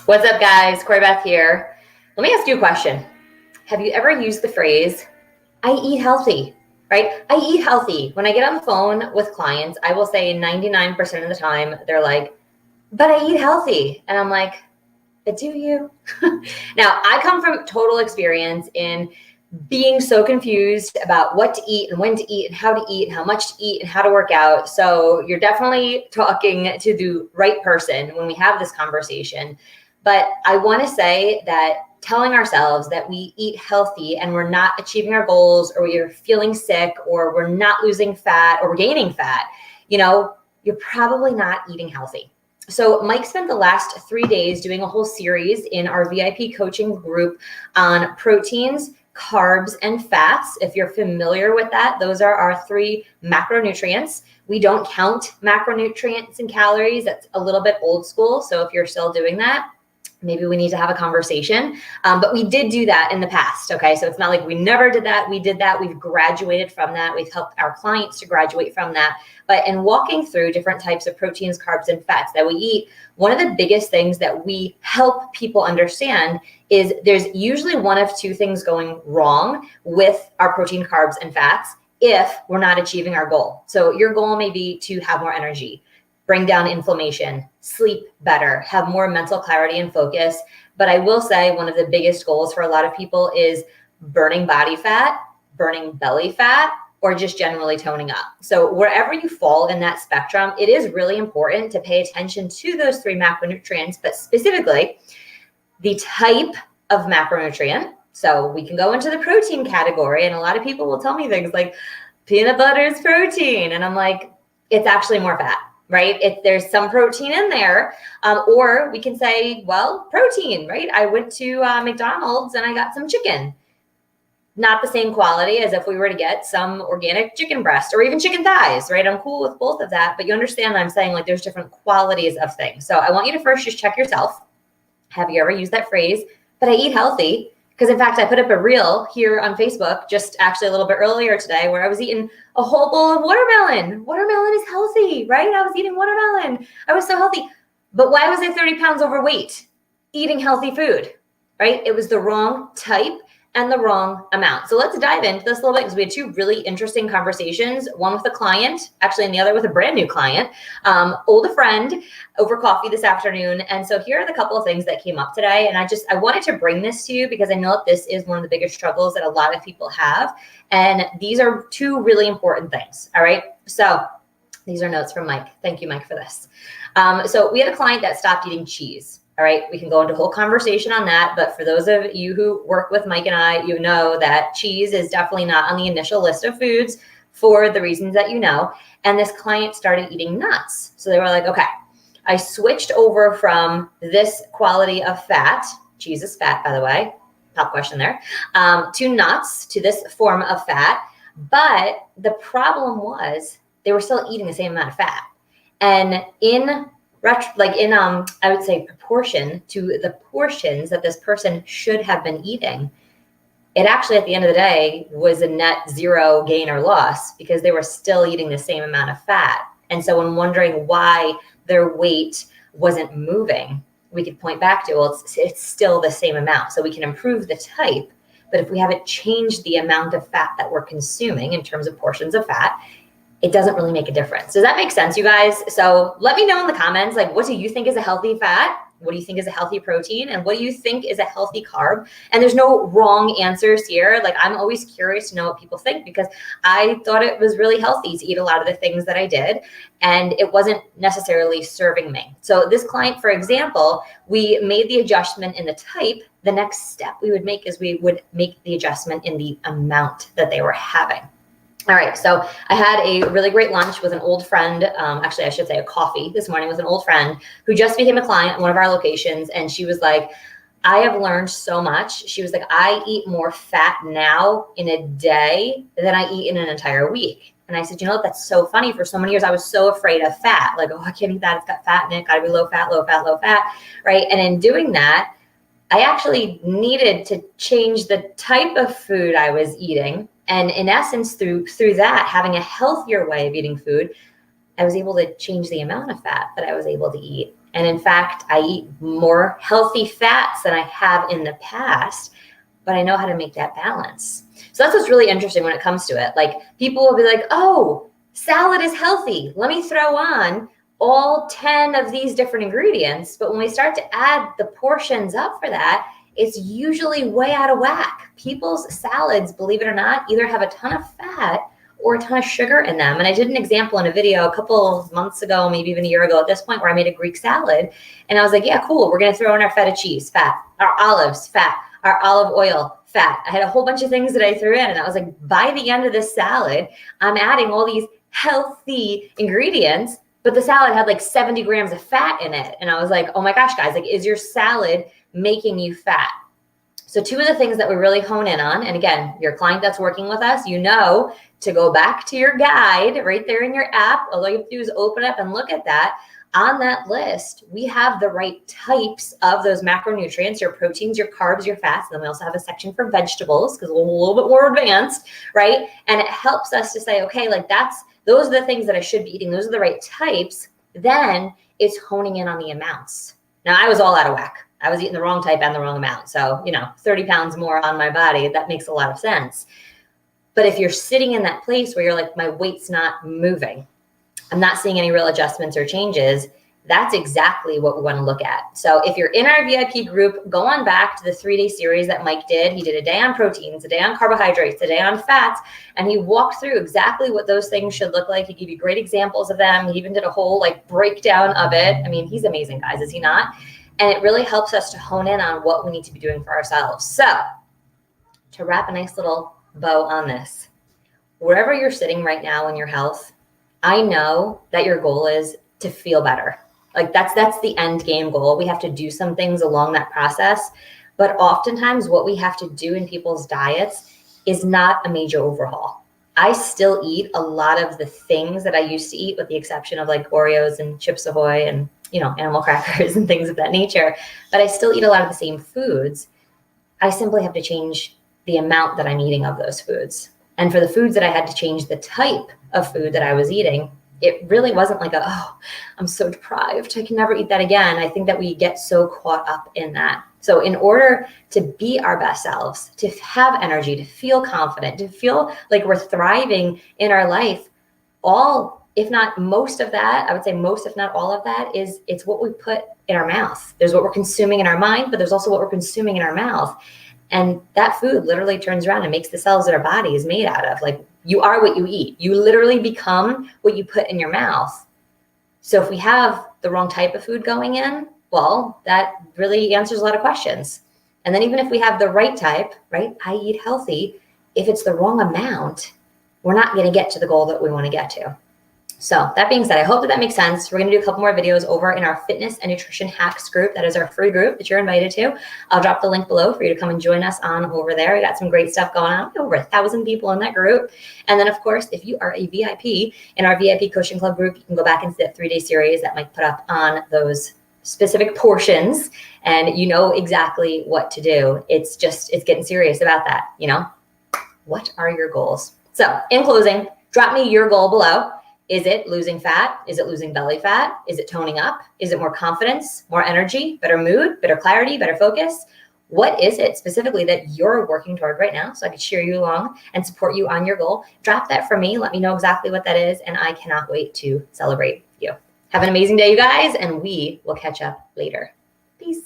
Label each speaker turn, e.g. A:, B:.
A: What's up, guys? Corey Beth here. Let me ask you a question. Have you ever used the phrase, I eat healthy, right? I eat healthy. When I get on the phone with clients, I will say 99% of the time, they're like, but I eat healthy. And I'm like, but do you? Now, I come from total experience in being so confused about what to eat and when to eat and how to eat and how much to eat and how to work out. So you're definitely talking to the right person when we have this conversation. But I want to say that telling ourselves that we eat healthy and we're not achieving our goals, or we're feeling sick, or we're not losing fat, or we're gaining fat, you're probably not eating healthy. So Mike spent the last 3 days doing a whole series in our VIP coaching group on proteins, carbs, and fats. If you're familiar with that, those are our 3 macronutrients. We don't count macronutrients and calories. That's a little bit old school. So if you're still doing that, maybe we need to have a conversation. But we did do that in the past. Okay. So it's not like we never did that. We did that. We've graduated from that. We've helped our clients to graduate from that. But in walking through different types of proteins, carbs, and fats that we eat, one of the biggest things that we help people understand is there's usually one of 2 things going wrong with our protein, carbs, and fats if we're not achieving our goal. So your goal may be to have more energy, bring down inflammation, sleep better, have more mental clarity and focus. But I will say one of the biggest goals for a lot of people is burning body fat, burning belly fat, or just generally toning up. So wherever you fall in that spectrum, it is really important to pay attention to those 3 macronutrients, but specifically the type of macronutrient. So we can go into the protein category, and a lot of people will tell me things like peanut butter is protein. And I'm like, it's actually more fat. Right? If there's some protein in there, or we can say, well, protein, right? I went to McDonald's and I got some chicken. Not the same quality as if we were to get some organic chicken breast or even chicken thighs, right? I'm cool with both of that, but you understand that I'm saying like there's different qualities of things. So I want you to first just check yourself. Have you ever used that phrase, but I eat healthy? Because in fact, I put up a reel here on Facebook just actually a little bit earlier today where I was eating a whole bowl of watermelon. Watermelon is healthy, right? I was eating watermelon. I was so healthy. But why was I 30 pounds overweight eating healthy food, right? It was the wrong type and the wrong amount. So let's dive into this a little bit because we had 2 really interesting conversations, one with a client, actually, and the other with a brand new client, old friend over coffee this afternoon. And so here are the couple of things that came up today. And I wanted to bring this to you because I know that this is one of the biggest struggles that a lot of people have. And these are 2 really important things. All right. So these are notes from Mike. Thank you, Mike, for this. So we had a client that stopped eating cheese. All right, we can go into a whole conversation on that. But for those of you who work with Mike and I, you know that cheese is definitely not on the initial list of foods for the reasons that you know. And this client started eating nuts. So they were like, okay, I switched over from this quality of fat, cheese is fat, by the way, top question there, to nuts, to this form of fat. But the problem was they were still eating the same amount of fat. And I would say proportion to the portions that this person should have been eating, it actually at the end of the day was a net 0 gain or loss because they were still eating the same amount of fat. And so when wondering why their weight wasn't moving, we could point back to, well, it's still the same amount. So we can improve the type, but if we haven't changed the amount of fat that we're consuming in terms of portions of fat, it doesn't really make a difference. Does that make sense, you guys? So let me know in the comments, like, what do you think is a healthy fat? What do you think is a healthy protein? And what do you think is a healthy carb? And there's no wrong answers here. Like, I'm always curious to know what people think because I thought it was really healthy to eat a lot of the things that I did, and it wasn't necessarily serving me. So this client, for example, we made the adjustment in the type. The next step we would make is we would make the adjustment in the amount that they were having. All right, so I had a really great lunch with an old friend. Actually, I should say a coffee this morning with an old friend who just became a client at one of our locations. And she was like, I have learned so much. She was like, I eat more fat now in a day than I eat in an entire week. And I said, that's so funny. For so many years, I was so afraid of fat. Like, oh, I can't eat that. It's got fat in it. Got to be low fat, low fat, low fat, right? And in doing that, I actually needed to change the type of food I was eating. And in essence, through that, having a healthier way of eating food, I was able to change the amount of fat that I was able to eat. And in fact, I eat more healthy fats than I have in the past, but I know how to make that balance. So that's what's really interesting when it comes to it. Like, people will be like, oh, salad is healthy. Let me throw on all 10 of these different ingredients. But when we start to add the portions up for that, it's usually way out of whack. People's salads, believe it or not, either have a ton of fat or a ton of sugar in them. And I did an example in a video a couple of months ago, maybe even a year ago at this point, where I made a Greek salad. And I was like, yeah, cool. We're going to throw in our feta cheese, fat, our olives, fat, our olive oil, fat. I had a whole bunch of things that I threw in. And I was like, by the end of this salad, I'm adding all these healthy ingredients, but the salad had like 70 grams of fat in it. And I was like, oh my gosh, guys, like, is your salad making you fat? So two of the things that we really hone in on, and again, your client that's working with us, you know, to go back to your guide right there in your app. All you have to do is open up and look at that. On that list, we have the right types of those macronutrients, your proteins, your carbs, your fats. And then we also have a section for vegetables because we're a little bit more advanced, right? And it helps us to say, okay, like, those are the things that I should be eating. Those are the right types. Then it's honing in on the amounts. Now, I was all out of whack. I was eating the wrong type and the wrong amount. So, 30 pounds more on my body, that makes a lot of sense. But if you're sitting in that place where you're like, my weight's not moving, I'm not seeing any real adjustments or changes, that's exactly what we want to look at. So if you're in our VIP group, go on back to the 3-day series that Mike did. He did a day on proteins, a day on carbohydrates, a day on fats, and he walked through exactly what those things should look like. He gave you great examples of them. He even did a whole breakdown of it. I mean, he's amazing, guys, is he not? And it really helps us to hone in on what we need to be doing for ourselves. So to wrap a nice little bow on this, wherever you're sitting right now in your health, I know that your goal is to feel better. Like, that's the end game goal. We have to do some things along that process. But oftentimes what we have to do in people's diets is not a major overhaul. I still eat a lot of the things that I used to eat, with the exception of like Oreos and Chips Ahoy and, animal crackers and things of that nature. But I still eat a lot of the same foods. I simply have to change the amount that I'm eating of those foods. And for the foods that I had to change the type of food that I was eating, it really wasn't like I'm so deprived, I can never eat that again. I think that we get so caught up in that. So in order to be our best selves, to have energy, to feel confident, to feel like we're thriving in our life, all, if not most of that, I would say most, if not all of that, it's what we put in our mouth. There's what we're consuming in our mind, but there's also what we're consuming in our mouth. And that food literally turns around and makes the cells that our body is made out of. Like, you are what you eat. You literally become what you put in your mouth. So if we have the wrong type of food going in, well, that really answers a lot of questions. And then even if we have the right type, right, I eat healthy, if it's the wrong amount, we're not going to get to the goal that we want to get to. So that being said, I hope that makes sense. We're going to do a couple more videos over in our fitness and nutrition hacks group. That is our free group that you're invited to. I'll drop the link below for you to come and join us on over there. We got some great stuff going on. Over 1,000 people in that group. And then, of course, if you are a VIP in our VIP Coaching Club group, you can go back into that 3-day series that Mike put up on those specific portions, and you know exactly what to do. It's getting serious about that. What are your goals? So in closing, drop me your goal below. Is it losing fat? Is it losing belly fat? Is it toning up? Is it more confidence, more energy, better mood, better clarity, better focus? What is it specifically that you're working toward right now, so I can cheer you along and support you on your goal? Drop that for me. Let me know exactly what that is, and I cannot wait to celebrate you. Have an amazing day, you guys, and we will catch up later. Peace.